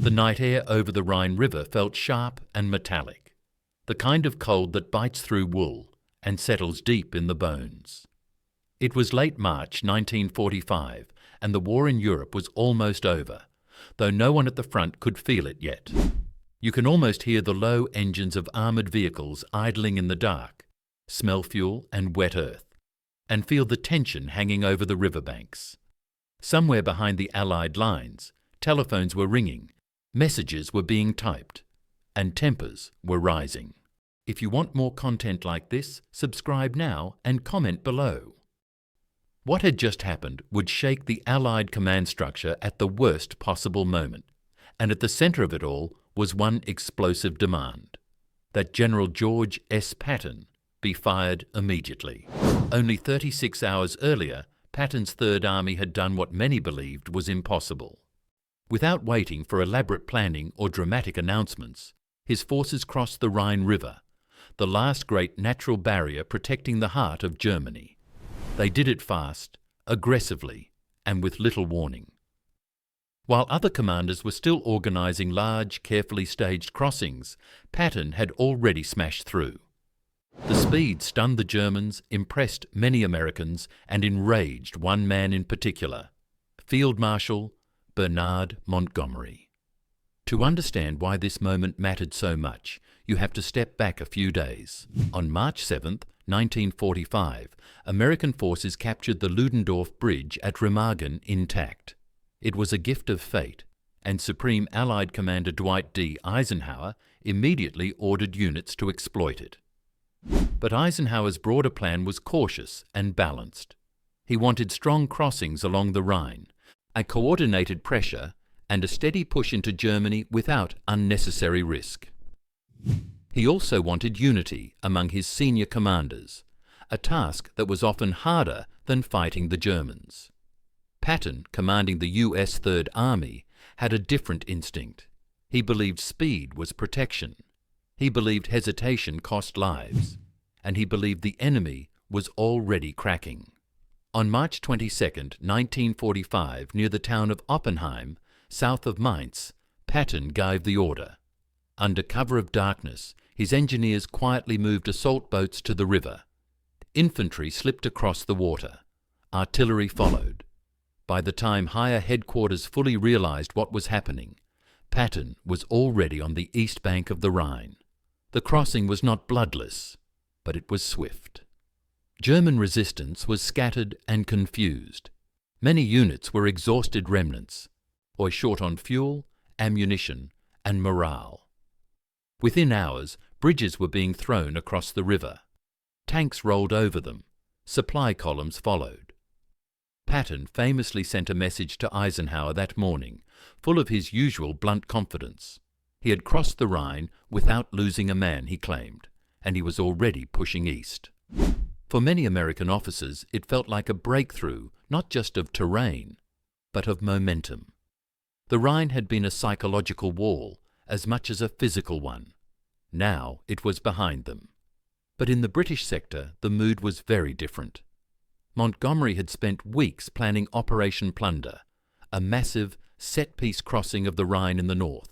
The night air over the Rhine River felt sharp and metallic, the kind of cold that bites through wool and settles deep in the bones. It was late March 1945, and the war in Europe was almost over, though no one at the front could feel it yet. You can almost hear the low engines of armoured vehicles idling in the dark, smell fuel and wet earth, and feel the tension hanging over the riverbanks. Somewhere behind the Allied lines, telephones were ringing, messages were being typed, and tempers were rising. If you want more content like this, subscribe now and comment below. What had just happened would shake the Allied command structure at the worst possible moment, and at the centre of it all was one explosive demand: that General George S. Patton be fired immediately. Only 36 hours earlier, Patton's Third Army had done what many believed was impossible. Without waiting for elaborate planning or dramatic announcements, his forces crossed the Rhine River, the last great natural barrier protecting the heart of Germany. They did it fast, aggressively, and with little warning. While other commanders were still organising large, carefully staged crossings, Patton had already smashed through. The speed stunned the Germans, impressed many Americans, and enraged one man in particular, Field Marshal Bernard Montgomery. To understand why this moment mattered so much, you have to step back a few days. On March 7th, 1945, American forces captured the Ludendorff Bridge at Remagen intact. It was a gift of fate, and Supreme Allied Commander Dwight D. Eisenhower immediately ordered units to exploit it. But Eisenhower's broader plan was cautious and balanced. He wanted strong crossings along the Rhine, a coordinated pressure, and a steady push into Germany without unnecessary risk. He also wanted unity among his senior commanders, a task that was often harder than fighting the Germans. Patton, commanding the U.S. Third Army, had a different instinct. He believed speed was protection. He believed hesitation cost lives. And he believed the enemy was already cracking. On March 22, 1945, near the town of Oppenheim, south of Mainz, Patton gave the order. Under cover of darkness, his engineers quietly moved assault boats to the river. Infantry slipped across the water. Artillery followed. By the time higher headquarters fully realized what was happening, Patton was already on the east bank of the Rhine. The crossing was not bloodless, but it was swift. German resistance was scattered and confused. Many units were exhausted remnants, or short on fuel, ammunition, and morale. Within hours, bridges were being thrown across the river. Tanks rolled over them. Supply columns followed. Patton famously sent a message to Eisenhower that morning, full of his usual blunt confidence. He had crossed the Rhine without losing a man, he claimed, and he was already pushing east. For many American officers, it felt like a breakthrough, not just of terrain, but of momentum. The Rhine had been a psychological wall as much as a physical one. Now it was behind them. But in the British sector, the mood was very different. Montgomery had spent weeks planning Operation Plunder, a massive, set-piece crossing of the Rhine in the north.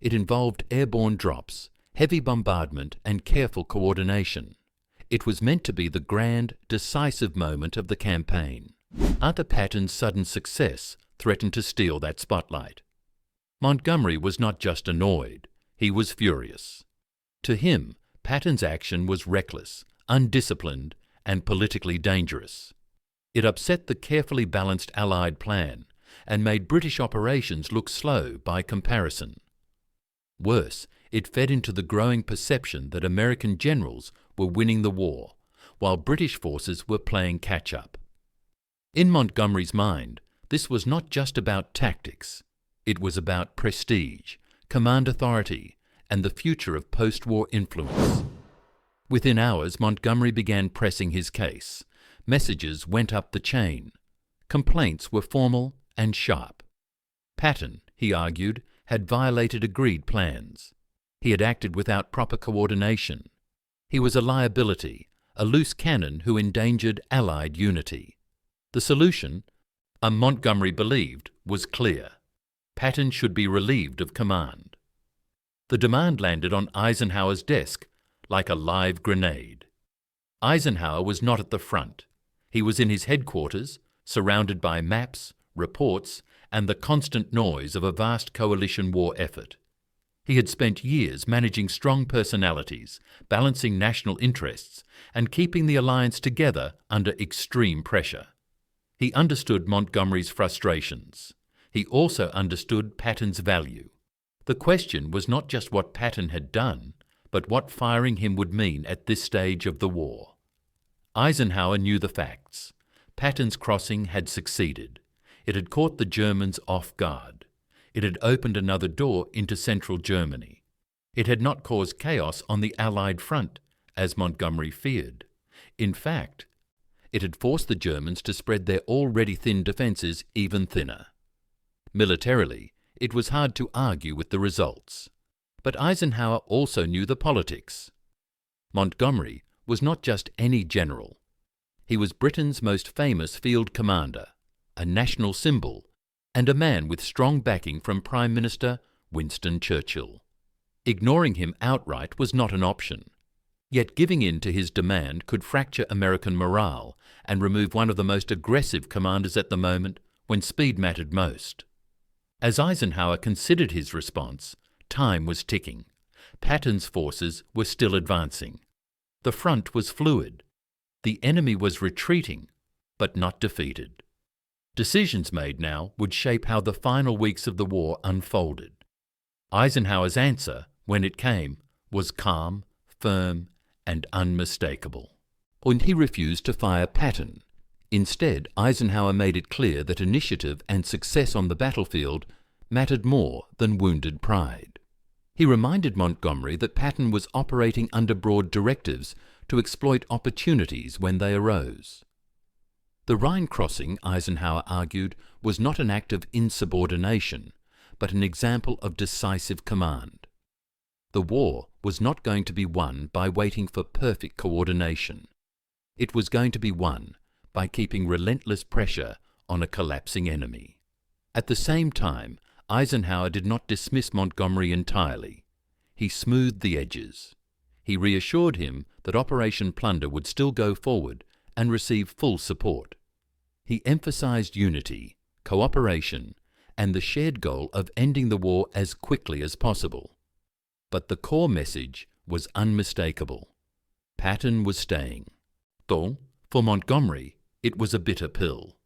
It involved airborne drops, heavy bombardment, and careful coordination. It was meant to be the grand, decisive moment of the campaign. Arthur Patton's sudden success threatened to steal that spotlight. Montgomery was not just annoyed, he was furious. To him, Patton's action was reckless, undisciplined, and politically dangerous. It upset the carefully balanced Allied plan and made British operations look slow by comparison. Worse, it fed into the growing perception that American generals were winning the war, while British forces were playing catch-up. In Montgomery's mind, this was not just about tactics. It was about prestige, command authority, and the future of post-war influence. Within hours, Montgomery began pressing his case. Messages went up the chain. Complaints were formal and sharp. Patton, he argued, had violated agreed plans. He had acted without proper coordination. He was a liability, a loose cannon who endangered Allied unity. The solution, Montgomery believed, was clear. Patton should be relieved of command. The demand landed on Eisenhower's desk like a live grenade. Eisenhower was not at the front. He was in his headquarters, surrounded by maps, reports, and the constant noise of a vast coalition war effort. He had spent years managing strong personalities, balancing national interests, and keeping the alliance together under extreme pressure. He understood Montgomery's frustrations. He also understood Patton's value. The question was not just what Patton had done, but what firing him would mean at this stage of the war. Eisenhower knew the facts. Patton's crossing had succeeded. It had caught the Germans off guard. It had opened another door into central Germany. It had not caused chaos on the Allied front, as Montgomery feared. In fact, it had forced the Germans to spread their already thin defences even thinner. Militarily, it was hard to argue with the results. But Eisenhower also knew the politics. Montgomery was not just any general. He was Britain's most famous field commander, a national symbol, and a man with strong backing from Prime Minister Winston Churchill. Ignoring him outright was not an option. Yet giving in to his demand could fracture American morale and remove one of the most aggressive commanders at the moment when speed mattered most. As Eisenhower considered his response, time was ticking. Patton's forces were still advancing. The front was fluid. The enemy was retreating, but not defeated. Decisions made now would shape how the final weeks of the war unfolded. Eisenhower's answer, when it came, was calm, firm, and unmistakable. And he refused to fire Patton. Instead, Eisenhower made it clear that initiative and success on the battlefield mattered more than wounded pride. He reminded Montgomery that Patton was operating under broad directives to exploit opportunities when they arose. The Rhine crossing, Eisenhower argued, was not an act of insubordination, but an example of decisive command. The war was not going to be won by waiting for perfect coordination. It was going to be won by keeping relentless pressure on a collapsing enemy. At the same time, Eisenhower did not dismiss Montgomery entirely. He smoothed the edges. He reassured him that Operation Plunder would still go forward and receive full support. He emphasized unity, cooperation, and the shared goal of ending the war as quickly as possible. But the core message was unmistakable. Patton was staying. Though, for Montgomery, it was a bitter pill.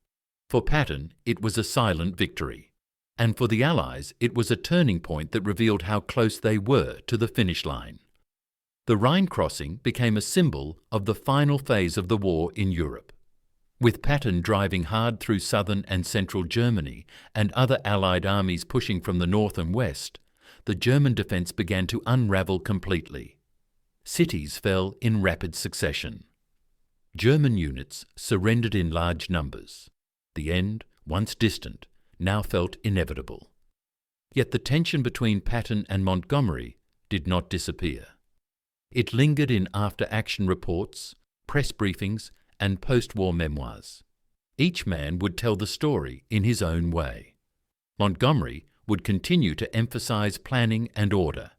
For Patton, it was a silent victory. And for the Allies, it was a turning point that revealed how close they were to the finish line. The Rhine crossing became a symbol of the final phase of the war in Europe. With Patton driving hard through southern and central Germany and other Allied armies pushing from the north and west, the German defence began to unravel completely. Cities fell in rapid succession. German units surrendered in large numbers. The end, once distant, now felt inevitable. Yet the tension between Patton and Montgomery did not disappear. It lingered in after-action reports, press briefings, and post-war memoirs. Each man would tell the story in his own way. Montgomery would continue to emphasize planning and order.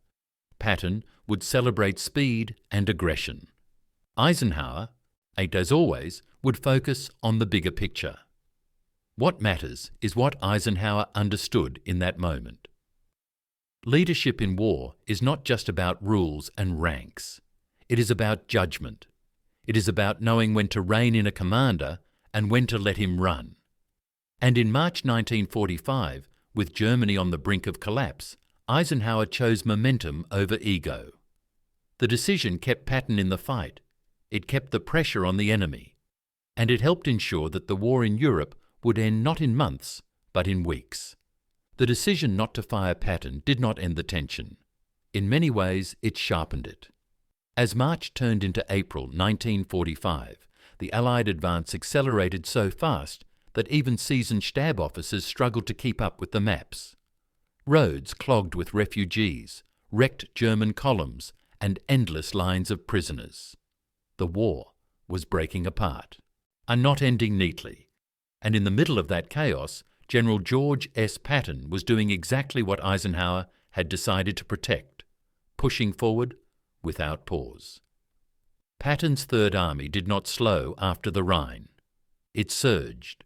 Patton would celebrate speed and aggression. Eisenhower, as always, would focus on the bigger picture. What matters is what Eisenhower understood in that moment. Leadership in war is not just about rules and ranks. It is about judgment. It is about knowing when to rein in a commander and when to let him run. And in March 1945, with Germany on the brink of collapse, Eisenhower chose momentum over ego. The decision kept Patton in the fight. It kept the pressure on the enemy. And it helped ensure that the war in Europe would end not in months, but in weeks. The decision not to fire Patton did not end the tension. In many ways, it sharpened it. As March turned into April 1945, the Allied advance accelerated so fast that even seasoned stab officers struggled to keep up with the maps. Roads clogged with refugees, wrecked German columns, and endless lines of prisoners. The war was breaking apart, and not ending neatly. And in the middle of that chaos, General George S. Patton was doing exactly what Eisenhower had decided to protect, pushing forward without pause. Patton's Third Army did not slow after the Rhine. It surged.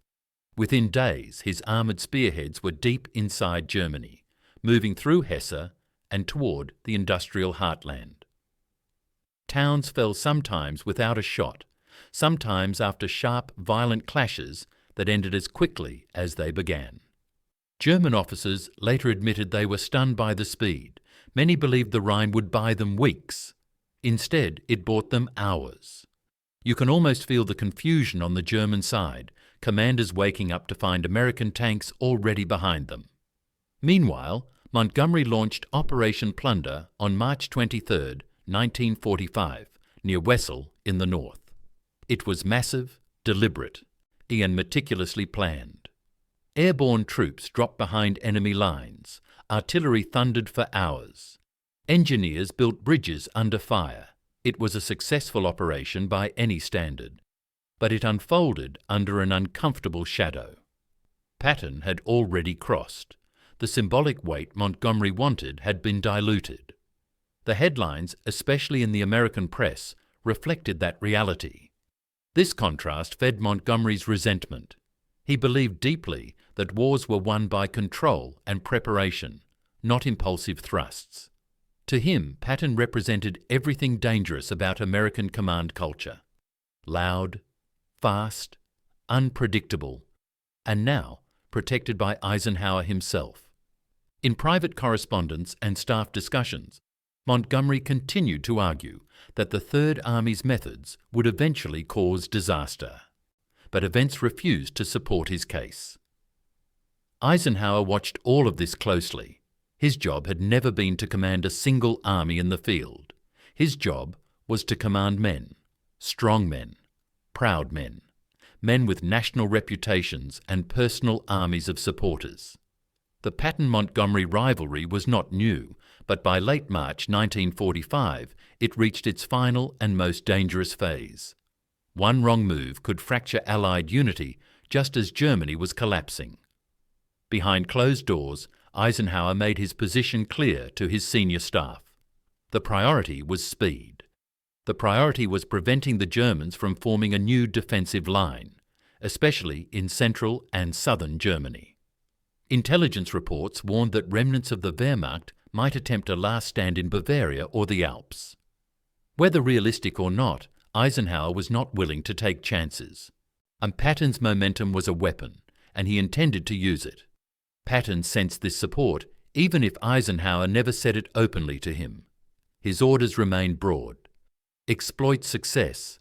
Within days, his armoured spearheads were deep inside Germany, moving through Hesse and toward the industrial heartland. Towns fell sometimes without a shot, sometimes after sharp, violent clashes that ended as quickly as they began. German officers later admitted they were stunned by the speed. Many believed the Rhine would buy them weeks. Instead, it bought them hours. You can almost feel the confusion on the German side, commanders waking up to find American tanks already behind them. Meanwhile, Montgomery launched Operation Plunder on March 23, 1945, near Wesel in the north. It was massive, deliberate, and meticulously planned. Airborne troops dropped behind enemy lines. Artillery thundered for hours. Engineers built bridges under fire. It was a successful operation by any standard, but it unfolded under an uncomfortable shadow. Patton had already crossed. The symbolic weight Montgomery wanted had been diluted. The headlines, especially in the American press, reflected that reality. This contrast fed Montgomery's resentment. He believed deeply that wars were won by control and preparation, not impulsive thrusts. To him, Patton represented everything dangerous about American command culture. Loud, fast, unpredictable, and now protected by Eisenhower himself. In private correspondence and staff discussions, Montgomery continued to argue that the Third Army's methods would eventually cause disaster, but events refused to support his case. Eisenhower watched all of this closely. His job had never been to command a single army in the field. His job was to command men, strong men, proud men, men with national reputations and personal armies of supporters. The Patton-Montgomery rivalry was not new, but by late March 1945 it reached its final and most dangerous phase. One wrong move could fracture Allied unity just as Germany was collapsing. Behind closed doors, Eisenhower made his position clear to his senior staff. The priority was speed. The priority was preventing the Germans from forming a new defensive line, especially in central and southern Germany. Intelligence reports warned that remnants of the Wehrmacht might attempt a last stand in Bavaria or the Alps. Whether realistic or not, Eisenhower was not willing to take chances. And Patton's momentum was a weapon, and he intended to use it. Patton sensed this support, even if Eisenhower never said it openly to him. His orders remained broad. Exploit success,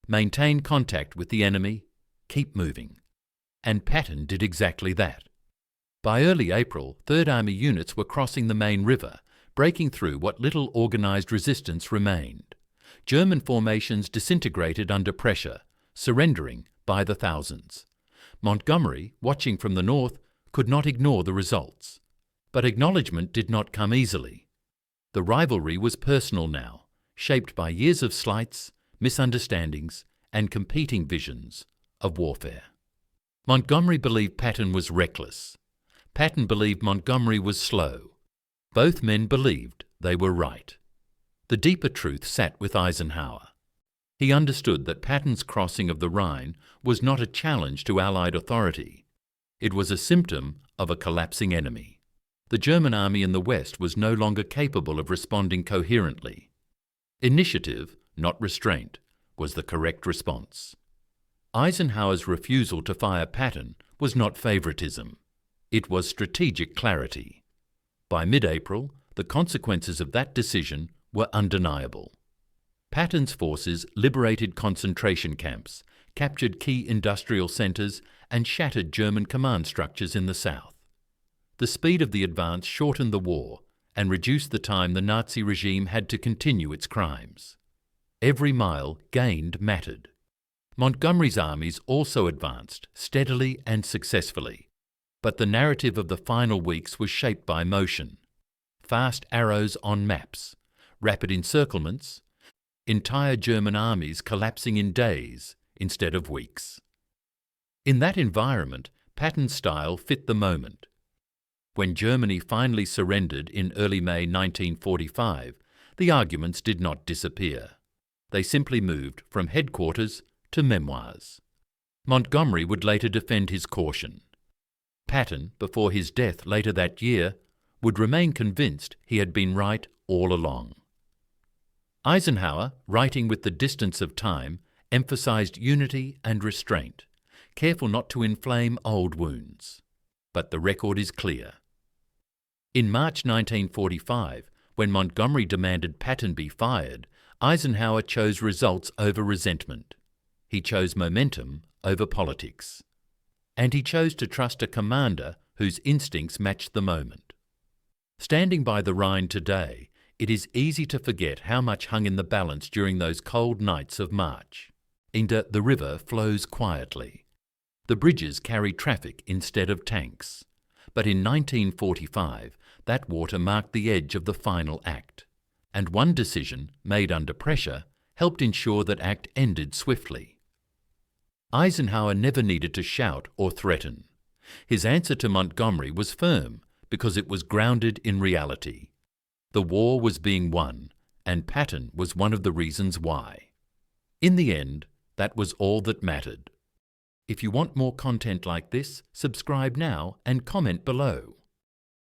maintain contact with the enemy, keep moving. And Patton did exactly that. By early April, Third Army units were crossing the main river, breaking through what little organised resistance remained. German formations disintegrated under pressure, surrendering by the thousands. Montgomery, watching from the north, could not ignore the results. But acknowledgement did not come easily. The rivalry was personal now, shaped by years of slights, misunderstandings, and competing visions of warfare. Montgomery believed Patton was reckless. Patton believed Montgomery was slow. Both men believed they were right. The deeper truth sat with Eisenhower. He understood that Patton's crossing of the Rhine was not a challenge to Allied authority. It was a symptom of a collapsing enemy. The German army in the West was no longer capable of responding coherently. Initiative, not restraint, was the correct response. Eisenhower's refusal to fire Patton was not favoritism. It was strategic clarity. By mid-April, the consequences of that decision were undeniable. Patton's forces liberated concentration camps, captured key industrial centres, and shattered German command structures in the south. The speed of the advance shortened the war and reduced the time the Nazi regime had to continue its crimes. Every mile gained mattered. Montgomery's armies also advanced steadily and successfully, but the narrative of the final weeks was shaped by motion. Fast arrows on maps, rapid encirclements, entire German armies collapsing in days instead of weeks. In that environment, Patton's style fit the moment. When Germany finally surrendered in early May 1945, the arguments did not disappear. They simply moved from headquarters to memoirs. Montgomery would later defend his caution. Patton, before his death later that year, would remain convinced he had been right all along. Eisenhower, writing with the distance of time, emphasized unity and restraint, careful not to inflame old wounds. But the record is clear. In March 1945, when Montgomery demanded Patton be fired, Eisenhower chose results over resentment. He chose momentum over politics. And he chose to trust a commander whose instincts matched the moment. Standing by the Rhine today, it is easy to forget how much hung in the balance during those cold nights of March. The river flows quietly. The bridges carry traffic instead of tanks. But in 1945, that water marked the edge of the final act. And one decision, made under pressure, helped ensure that act ended swiftly. Eisenhower never needed to shout or threaten. His answer to Montgomery was firm because it was grounded in reality. The war was being won, and Patton was one of the reasons why. In the end, that was all that mattered. If you want more content like this, subscribe now and comment below.